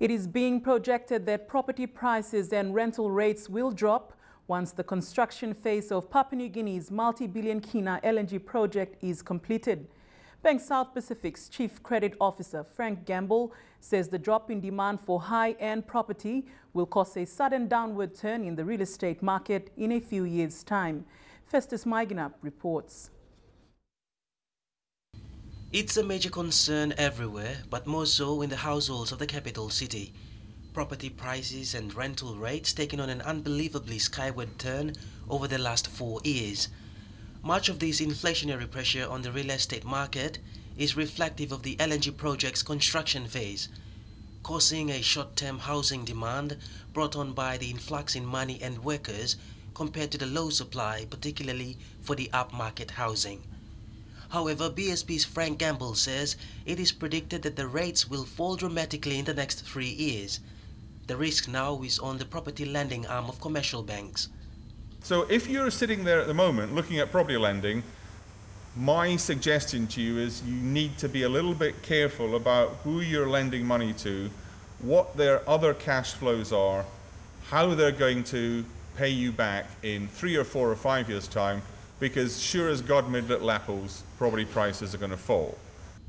It is being projected that property prices and rental rates will drop once the construction phase of Papua New Guinea's multi-billion Kina LNG project is completed. Bank South Pacific's Chief Credit Officer Frank Gamble says the drop in demand for high-end property will cause a sudden downward turn in the real estate market in a few years' time. Festus Maiginap reports. It's a major concern everywhere, but more so in the households of the capital city. Property prices and rental rates taking on an unbelievably skyward turn over the last 4 years. Much of this inflationary pressure on the real estate market is reflective of the LNG project's construction phase, causing a short-term housing demand brought on by the influx in money and workers compared to the low supply, particularly for the upmarket housing. However, BSP's Frank Gamble says it is predicted that the rates will fall dramatically in the next 3 years. The risk now is on the property lending arm of commercial banks. So if you're sitting there at the moment looking at property lending, my suggestion to you is you need to be a little bit careful about who you're lending money to, what their other cash flows are, how they're going to pay you back in 3 or 4 or 5 years' time, because sure as God made little apples, property prices are going to fall.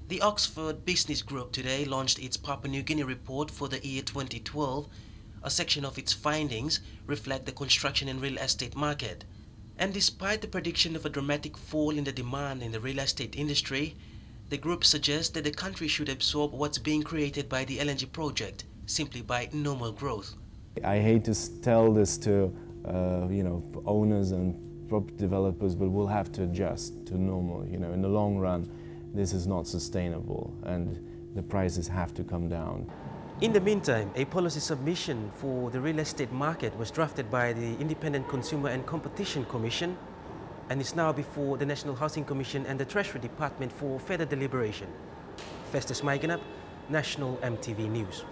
The Oxford Business Group today launched its Papua New Guinea report for the year 2012. A section of its findings reflect the construction and real estate market. And despite the prediction of a dramatic fall in the demand in the real estate industry, the group suggests that the country should absorb what's being created by the LNG project simply by normal growth. I hate to tell this to owners and property developers, but we'll have to adjust to normal. In the long run, this is not sustainable and the prices have to come down. In the meantime, a policy submission for the real estate market was drafted by the Independent Consumer and Competition Commission and is now before the National Housing Commission and the Treasury Department for further deliberation. Festus Maiginap, National EMTV News.